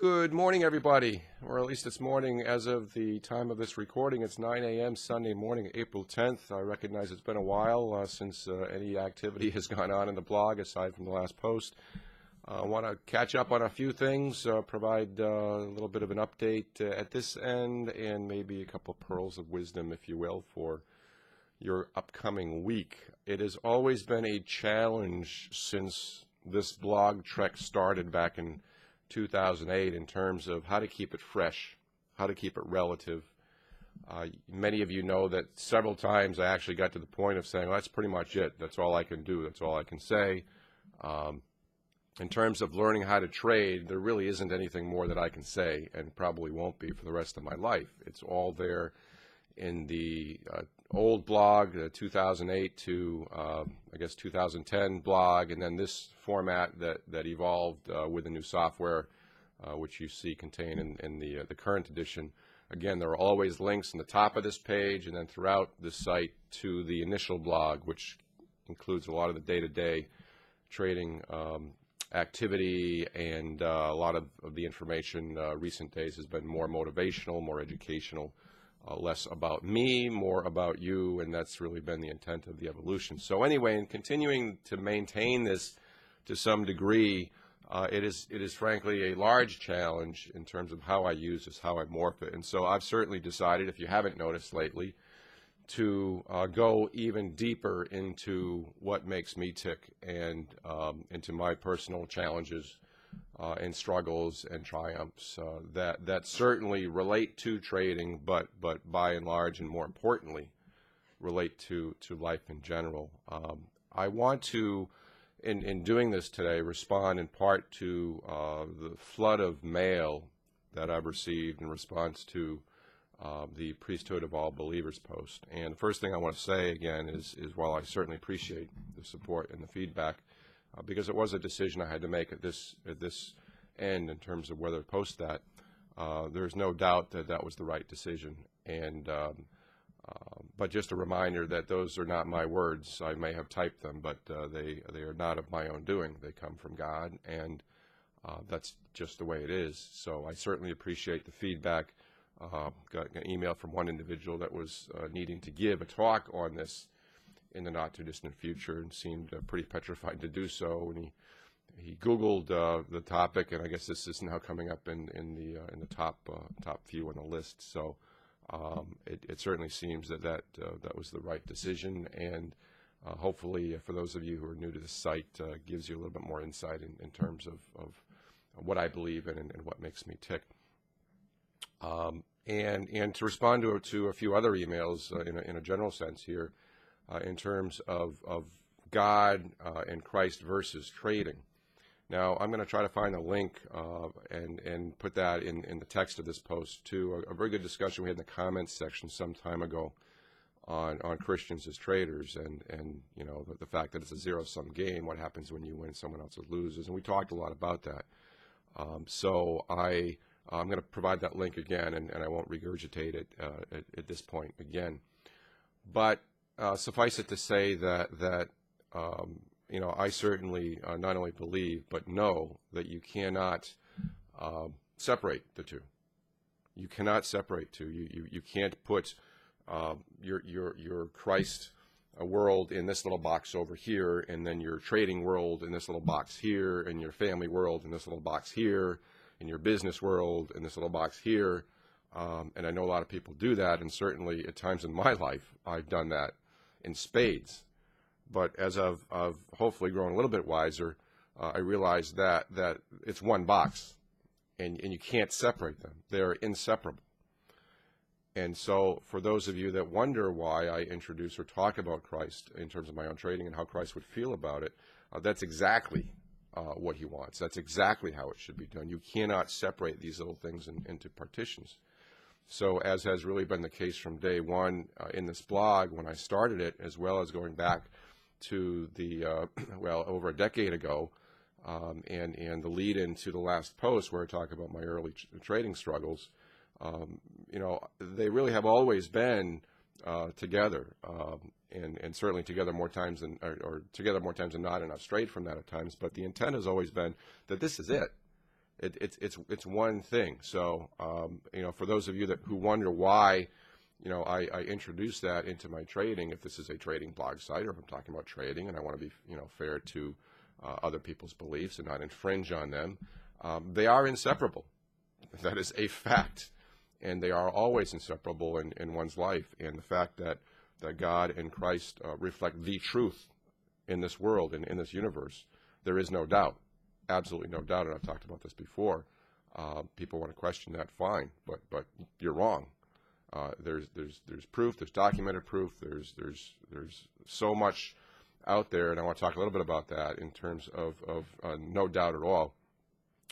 Good morning, everybody, or at least it's morning as of the time of this recording. It's 9 a.m. Sunday morning, April 10th. I recognize it's been a while since any activity has gone on in the blog aside from the last post. I want to catch up on a few things, provide a little bit of an update at this end, and maybe a couple pearls of wisdom, if you will, for your upcoming week. It has always been a challenge since this blog trek started back in 2008 in terms of how to keep it fresh, how to keep it relative. Many of you know that several times I actually got to the point of saying, well, that's pretty much it. That's all I can do. That's all I can say. In terms of learning how to trade, there really isn't anything more that I can say, and probably won't be for the rest of my life. It's all there in the old blog, the 2008 to, I guess, 2010 blog, and then this format that evolved with the new software, which you see contained in the current edition. Again, there are always links in the top of this page and then throughout the site to the initial blog, which includes a lot of the day-to-day trading activity, and a lot of the information recent days has been more motivational, more educational, less about me, more about you, and that's really been the intent of the evolution. So anyway, in continuing to maintain this to some degree, it is frankly a large challenge in terms of how I use this, how I morph it. And so I've certainly decided, if you haven't noticed lately, to go even deeper into what makes me tick and into my personal challenges and struggles and triumphs that certainly relate to trading, but by and large, and more importantly, relate to life in general. I want to, in doing this today, respond in part to the flood of mail that I've received in response to the Priesthood of All Believers post. And the first thing I want to say again is while I certainly appreciate the support and the feedback, because it was a decision I had to make at this end in terms of whether to post that, there's no doubt that that was the right decision. And but just a reminder that those are not my words. I may have typed them, but they are not of my own doing. They come from God, and that's just the way it is. So I certainly appreciate the feedback. Got an email from one individual that was needing to give a talk on this in the not-too-distant future, and seemed pretty petrified to do so. And he Googled the topic, and I guess this is now coming up in the top few on the list. So it certainly seems that was the right decision, and hopefully for those of you who are new to the site, gives you a little bit more insight in terms of what I believe in and what makes me tick. And to respond to a few other emails in a general sense here, in terms of God and Christ versus trading. Now, I'm going to try to find a link and put that in the text of this post too. A very good discussion we had in the comments section some time ago on Christians as traders, and you know, the fact that it's a zero-sum game. What happens when you win, someone else loses, and we talked a lot about that. So I'm going to provide that link again, and I won't regurgitate it at this point again. But suffice it to say that you know, I certainly not only believe but know that you cannot separate the two. You cannot separate two. You can't put your Christ world in this little box over here, and then your trading world in this little box here, and your family world in this little box here, and your business world in this little box here. And I know a lot of people do that, and certainly at times in my life I've done that in spades. But as I've hopefully grown a little bit wiser, I realized that it's one box, and you can't separate them. They're inseparable. And so for those of you that wonder why I introduce or talk about Christ in terms of my own trading and how Christ would feel about it, that's exactly what he wants. That's exactly how it should be done. You cannot separate these little things into partitions. So as has really been the case from day one in this blog when I started it, as well as going back to the, well, over a decade ago, and the lead into the last post where I talk about my early trading struggles, you know, they really have always been together, and certainly together more times than, or together more times than not, and I've strayed from that at times, but the intent has always been that this is it. It's one thing. So for those of you who wonder why I introduce that into my trading, if this is a trading blog site or if I'm talking about trading and I want to be fair to other people's beliefs and not infringe on them, they are inseparable. That is a fact, and they are always inseparable in one's life. And the fact that God and Christ reflect the truth in this world and in this universe, there is no doubt, absolutely no doubt, and I've talked about this before. People want to question that, fine, but you're wrong. There's proof, there's documented proof, there's so much out there, and I want to talk a little bit about that in terms of no doubt at all.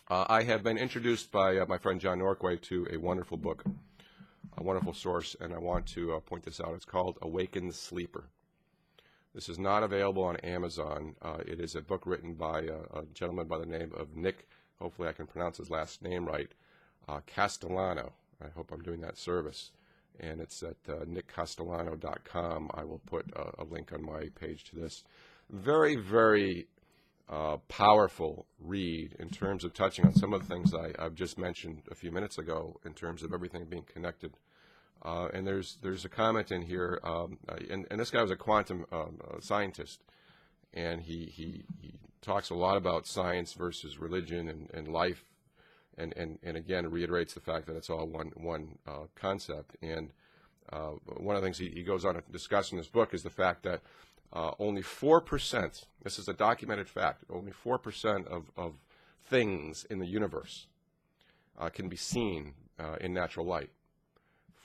I have been introduced by my friend John Norquay to a wonderful book, a wonderful source, and I want to point this out. It's called Awakens Sleeper. This is not available on Amazon. It is a book written by a gentleman by the name of Nick, hopefully I can pronounce his last name right, Castellano. I hope I'm doing that service. And it's at nickcastellano.com. I will put a link on my page to this. Very, very powerful read in terms of touching on some of the things I've just mentioned a few minutes ago in terms of everything being connected. And there's a comment in here, and this guy was a quantum scientist, and he talks a lot about science versus religion and life, and again reiterates the fact that it's all one concept. And one of the things he goes on to discuss in this book is the fact that only 4%, this is a documented fact, only 4% of things in the universe can be seen in natural light.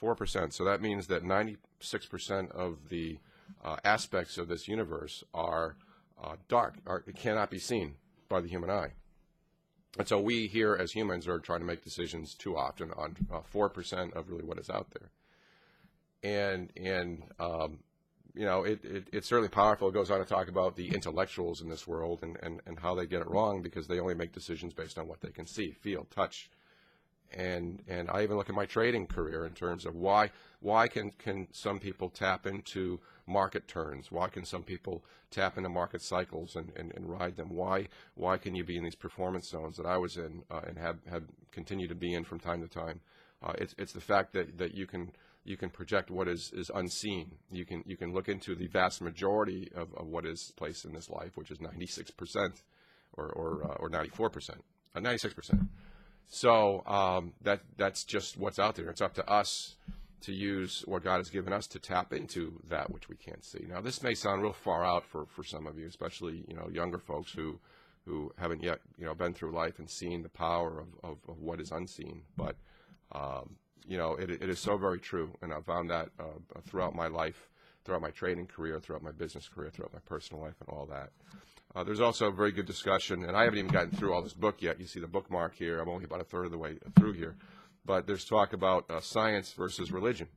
4%. So that means that 96% of the aspects of this universe are dark, it cannot be seen by the human eye. And so we here as humans are trying to make decisions too often on 4% of really what is out there. And it's certainly powerful. It goes on to talk about the intellectuals in this world and how they get it wrong because they only make decisions based on what they can see, feel, touch. And I even look at my trading career in terms of why can some people tap into market turns? Why can some people tap into market cycles and ride them? Why can you be in these performance zones that I was in and have continued to be in from time to time? It's the fact that you can project what is unseen. You can look into the vast majority of what is placed in this life, which is 96% or 94%, 96%. So that's just what's out there. It's up to us to use what God has given us to tap into that which we can't see. Now, this may sound real far out for some of you, especially younger folks who haven't yet been through life and seen the power of what is unseen. But it is so very true, and I've found that throughout my life, throughout my trading career, throughout my business career, throughout my personal life, and all that. There's also a very good discussion, and I haven't even gotten through all this book yet. You see the bookmark here. I'm only about a third of the way through here. But there's talk about science versus religion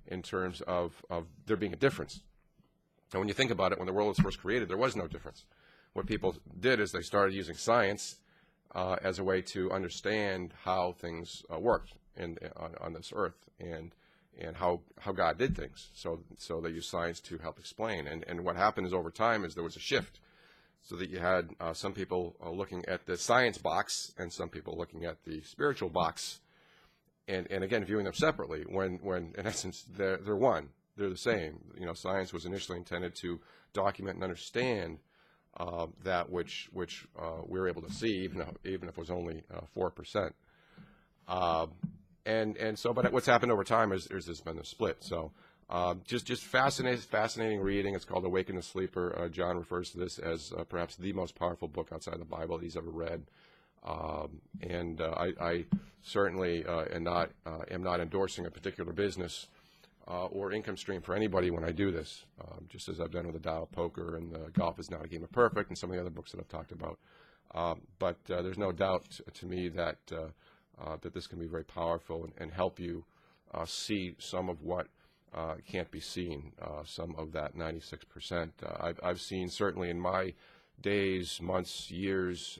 in terms of there being a difference. And when you think about it, when the world was first created, there was no difference. What people did is they started using science as a way to understand how things worked on this earth and how God did things. So they used science to help explain. And what happened is over time is there was a shift. So that you had some people looking at the science box and some people looking at the spiritual box, and again viewing them separately. When in essence they're one, they're the same. Science was initially intended to document and understand that which we were able to see, even if it was only 4%. And so, but what's happened over time is there's been a split. So. Just fascinating reading. It's called Awakens Sleeper. John refers to this as perhaps the most powerful book outside the Bible he's ever read. I certainly am not endorsing a particular business or income stream for anybody when I do this, just as I've done with the Dow Poker and Golf is Not a Game of Perfect and some of the other books that I've talked about. But there's no doubt to me that this can be very powerful and help you see some of what can't be seen, some of that 96%. I've seen certainly in my days, months, years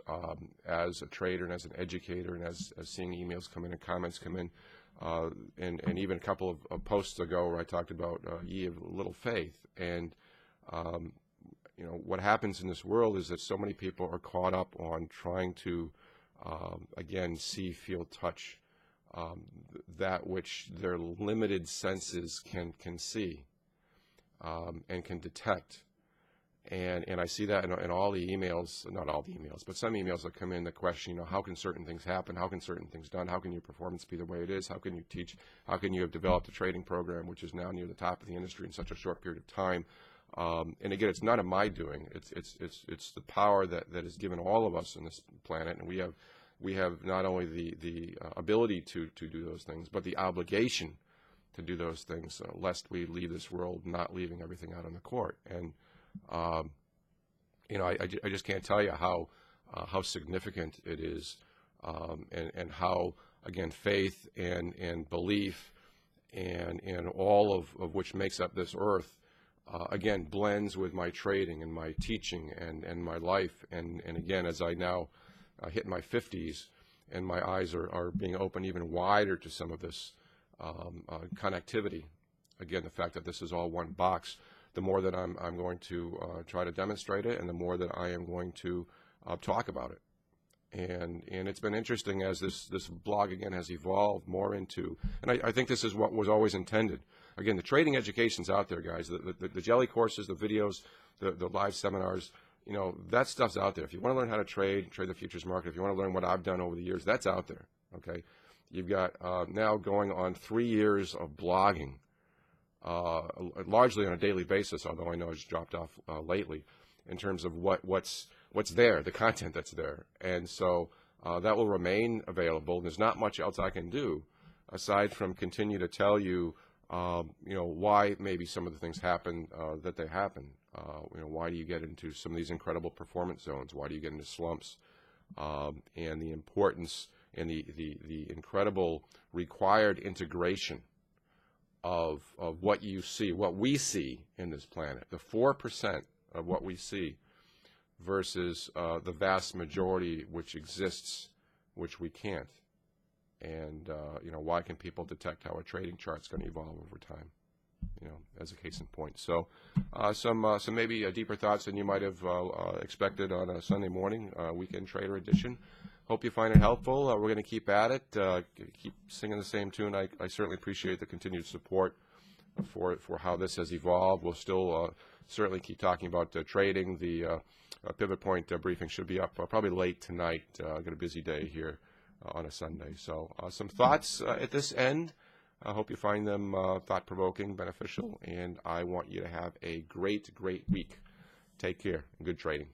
as a trader and as an educator and as seeing emails come in and comments come in, and even a couple of posts ago where I talked about ye of little faith. And what happens in this world is that so many people are caught up on trying to again, see, feel, touch, that which their limited senses can see and can detect. And I see that in all the emails, not all the emails, but some emails that come in that question, how can certain things happen? How can certain things done? How can your performance be the way it is? How can you teach? How can you have developed a trading program which is now near the top of the industry in such a short period of time? And again, it's none of my doing. It's the power that is given all of us on this planet, and we have not only the ability to do those things, but the obligation to do those things, lest we leave this world not leaving everything out on the court. And I just can't tell you how significant it is, and how, again, faith and belief and all of which makes up this earth, again, blends with my trading and my teaching and my life. And again, as I now hit my 50s and my eyes are being opened even wider to some of this connectivity, again, the fact that this is all one box, the more that I'm going to try to demonstrate it, and the more that I am going to talk about it. And it's been interesting as this blog, again, has evolved more into, and I think this is what was always intended. Again, the trading education's out there, guys. The jelly courses, the videos, the live seminars, that stuff's out there. If you want to learn how to trade the futures market, if you want to learn what I've done over the years, that's out there, okay? You've got now going on 3 years of blogging, largely on a daily basis, although I know it's dropped off lately, in terms of what's there, the content that's there. And so that will remain available. There's not much else I can do aside from continue to tell you, why maybe some of the things happen that they happen. Why do you get into some of these incredible performance zones? Why do you get into slumps? And the importance and the incredible required integration of what you see, what we see in this planet, the 4% of what we see versus the vast majority which exists, which we can't. And why can people detect how a trading chart's going to evolve over time? As a case in point. So some maybe deeper thoughts than you might have expected on a Sunday morning, Weekend Trader edition. Hope you find it helpful. We're going to keep at it, keep singing the same tune. I certainly appreciate the continued support for how this has evolved. We'll still certainly keep talking about trading. The pivot point briefing should be up probably late tonight. I've got a busy day here on a Sunday. So some thoughts at this end. I hope you find them thought-provoking, beneficial, and I want you to have a great, great week. Take care and good trading.